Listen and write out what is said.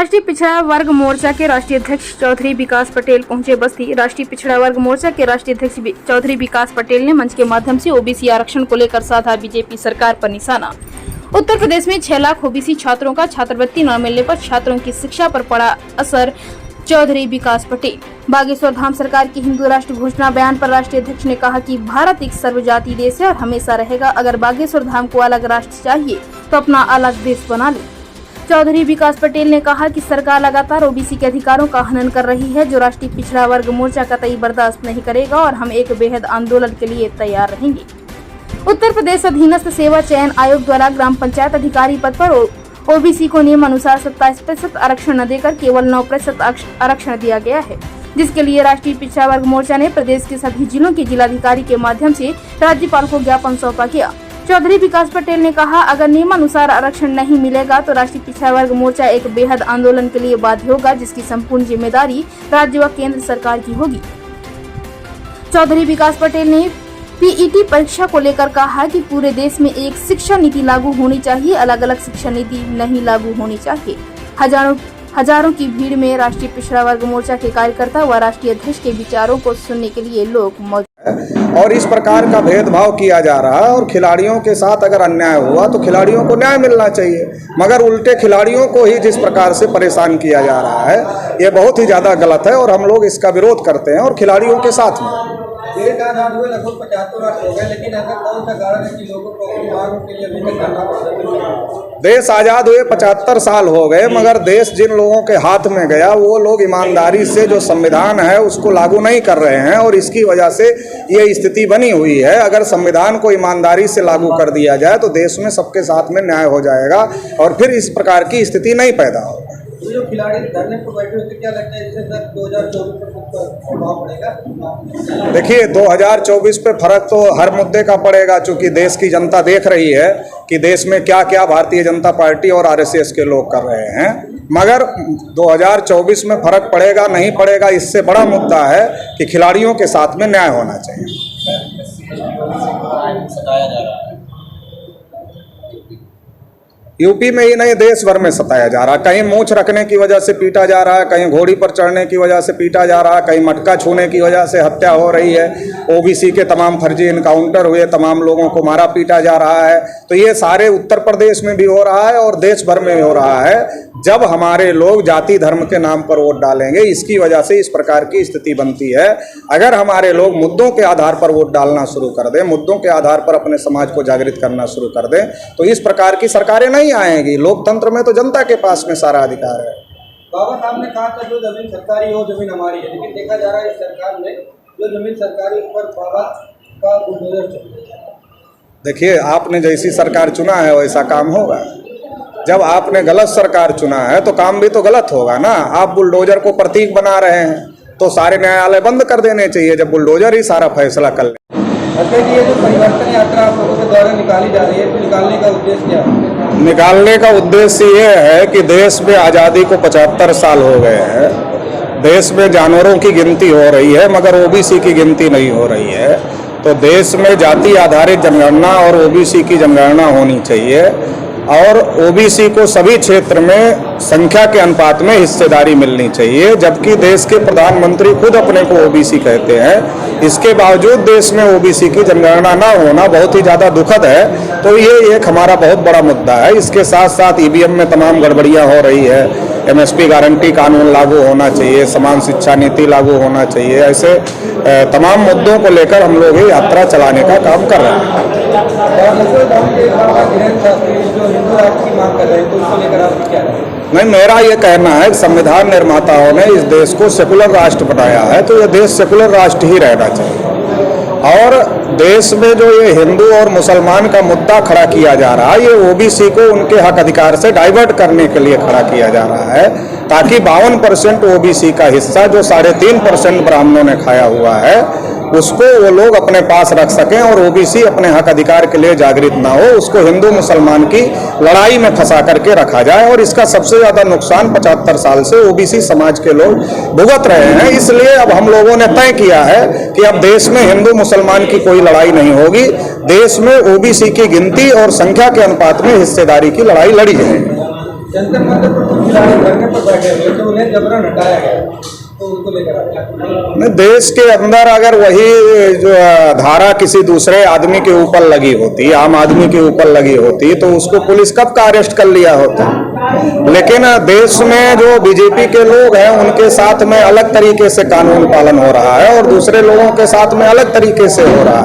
राष्ट्रीय पिछड़ा वर्ग मोर्चा के राष्ट्रीय अध्यक्ष चौधरी विकास पटेल पहुंचे बस्ती। राष्ट्रीय पिछड़ा वर्ग मोर्चा के राष्ट्रीय अध्यक्ष चौधरी विकास पटेल ने मंच के माध्यम से ओबीसी आरक्षण को लेकर साधा बीजेपी सरकार पर निशाना। उत्तर प्रदेश में 6 लाख ओबीसी छात्रों का छात्रवृत्ति न मिलने पर छात्रों की शिक्षा पर पड़ा असर। चौधरी विकास पटेल। बागेश्वर धाम सरकार की हिंदू राष्ट्र घोषणा बयान पर राष्ट्रीय अध्यक्ष ने कहा कि भारत एक सर्वजातीय देश है और हमेशा रहेगा। अगर बागेश्वर धाम को अलग राष्ट्र चाहिए तो अपना अलग देश बना ले। चौधरी विकास पटेल ने कहा कि सरकार लगातार ओबीसी के अधिकारों का हनन कर रही है, जो राष्ट्रीय पिछड़ा वर्ग मोर्चा कतई बर्दाश्त नहीं करेगा और हम एक बेहद आंदोलन के लिए तैयार रहेंगे। उत्तर प्रदेश अधीनस्थ सेवा चयन आयोग द्वारा ग्राम पंचायत अधिकारी पद पर ओबीसी को नियम अनुसार 27% आरक्षण न देकर केवल 9% आरक्षण दिया गया है, जिसके लिए राष्ट्रीय पिछड़ा वर्ग मोर्चा ने प्रदेश के सभी जिलों के जिलाधिकारी के माध्यम से राज्यपाल को ज्ञापन सौंपा किया। चौधरी विकास पटेल ने कहा, अगर नियमानुसार आरक्षण नहीं मिलेगा तो राष्ट्रीय पिछड़ा वर्ग मोर्चा एक बेहद आंदोलन के लिए बाध्य होगा, जिसकी संपूर्ण जिम्मेदारी राज्य व केंद्र सरकार की होगी। चौधरी विकास पटेल ने पीईटी परीक्षा को लेकर कहा कि पूरे देश में एक शिक्षा नीति लागू होनी चाहिए, अलग अलग शिक्षा नीति नहीं लागू होनी चाहिए। हजारों की भीड़ में राष्ट्रीय पिछड़ा वर्ग मोर्चा के कार्यकर्ता व राष्ट्रीय अध्यक्ष के विचारों को सुनने के लिए लोग मौजूद। और इस प्रकार का भेदभाव किया जा रहा है और खिलाड़ियों के साथ अगर अन्याय हुआ तो खिलाड़ियों को न्याय मिलना चाहिए, मगर उल्टे खिलाड़ियों को ही जिस प्रकार से परेशान किया जा रहा है ये बहुत ही ज़्यादा गलत है और हम लोग इसका विरोध करते हैं और खिलाड़ियों के साथ में। देश आजाद हुए लगभग 75 वर्ष हो गए, लेकिन ऐसा कौन सा कारण है कि लोगों को के लिए अभी तक करना पड़ रहा है? देश आज़ाद हुए 75 साल हो गए, मगर देश जिन लोगों के हाथ में गया वो लोग ईमानदारी से जो संविधान है उसको लागू नहीं कर रहे हैं और इसकी वजह से ये स्थिति बनी हुई है। अगर संविधान को ईमानदारी से लागू कर दिया जाए तो देश में सबके साथ में न्याय हो जाएगा और फिर इस प्रकार की स्थिति नहीं पैदा होगी। जो खिलाड़ी धरने पर बैठे हुए, क्या लगता है इससे 2024 पर प्रभाव पड़ेगा? देखिए 2024 पे फर्क तो हर मुद्दे का पड़ेगा, चूंकि देश की जनता देख रही है कि देश में क्या क्या भारतीय जनता पार्टी और आरएसएस के लोग कर रहे हैं, मगर 2024 में फर्क पड़ेगा नहीं पड़ेगा इससे बड़ा मुद्दा है कि खिलाड़ियों के साथ में न्याय होना चाहिए। यूपी में ही नहीं देश भर में सताया जा रहा है। कहीं मूंछ रखने की वजह से पीटा जा रहा है, कहीं घोड़ी पर चढ़ने की वजह से पीटा जा रहा है, कहीं मटका छूने की वजह से हत्या हो रही है, ओबीसी के तमाम फर्जी इनकाउंटर हुए, तमाम लोगों को मारा पीटा जा रहा है। तो ये सारे उत्तर प्रदेश में भी हो रहा है और देश भर में भी हो रहा है। जब हमारे लोग जाति धर्म के नाम पर वोट डालेंगे, इसकी वजह से इस प्रकार की स्थिति बनती है। अगर हमारे लोग मुद्दों के आधार पर वोट डालना शुरू कर दें, मुद्दों के आधार पर अपने समाज को जागृत करना शुरू कर दें, तो इस प्रकार की सरकारें नहीं आएंगी। लोकतंत्र में तो जनता के पास में सारा अधिकार है। बाबा साहब ने कहा था जो जमीन सरकारी हो जमीन हमारी है, लेकिन देखा जा रहा है इस सरकार में जो जमीन सरकारी पर बाबा का बुलडोजर चल रहा है। देखिए आपने जैसी सरकार चुना है वैसा काम होगा। जब आपने गलत सरकार चुना है तो काम भी तो गलत होगा ना। आप बुलडोजर को प्रतीक बना रहे हैं तो सारे न्यायालय बंद कर देने चाहिए जब बुलडोजर ही सारा फैसला कर ले। ये जो परिवर्तन यात्रा आप लोगों के द्वारा निकाली जा रही है, तो निकालने का उद्देश्य क्या है? निकालने का उद्देश्य ये है कि देश में आज़ादी को 75 साल हो गए हैं। देश में जानवरों की गिनती हो रही है मगर ओबीसी की गिनती नहीं हो रही है। तो देश में जाति आधारित जनगणना और ओबीसी की जनगणना होनी चाहिए और ओबीसी को सभी क्षेत्र में संख्या के अनुपात में हिस्सेदारी मिलनी चाहिए, जबकि देश के प्रधानमंत्री खुद अपने को ओबीसी कहते हैं। इसके बावजूद देश में ओबीसी की जनगणना ना होना बहुत ही ज़्यादा दुखद है। तो ये एक हमारा बहुत बड़ा मुद्दा है। इसके साथ साथ ईवीएम में तमाम गड़बड़ियाँ हो रही है, एमएसपी गारंटी कानून लागू होना चाहिए, समान शिक्षा नीति लागू होना चाहिए। ऐसे तमाम मुद्दों को लेकर हम लोग ये यात्रा चलाने का काम कर रहे हैं। नहीं, मेरा ये कहना है कि संविधान निर्माताओं ने इस देश को सेकुलर राष्ट्र बनाया है तो ये देश सेकुलर राष्ट्र ही रहना चाहिए। और देश में जो ये हिंदू और मुसलमान का मुद्दा खड़ा किया जा रहा है, ये ओबीसी को उनके हक अधिकार से डाइवर्ट करने के लिए खड़ा किया जा रहा है, ताकि 52% ओबीसी का हिस्सा जो 3.5% ब्राह्मणों ने खाया हुआ है उसको वो लोग अपने पास रख सकें और ओबीसी अपने हक अधिकार के लिए जागृत ना हो, उसको हिंदू मुसलमान की लड़ाई में फंसा करके रखा जाए। और इसका सबसे ज़्यादा नुकसान 75 साल से ओबीसी समाज के लोग भुगत रहे हैं। इसलिए अब हम लोगों ने तय किया है कि अब देश में हिंदू मुसलमान की कोई लड़ाई नहीं होगी, देश में ओबीसी की गिनती और संख्या के अनुपात में हिस्सेदारी की लड़ाई लड़ी जाएगी। जंतर मंतर पर कुछ खिलाड़ी धरने पर बैठे हुए तो उन्हें जबरन हटाया गया, तो उनको लेकर आप नहीं, देश के अंदर अगर वही जो धारा किसी दूसरे आदमी के ऊपर लगी होती, आम आदमी के ऊपर लगी होती, तो उसको पुलिस कब का अरेस्ट कर लिया होता। लेकिन देश में जो बीजेपी के लोग हैं उनके साथ में अलग तरीके से कानून पालन हो रहा है और दूसरे लोगों के साथ में अलग तरीके से हो रहा है।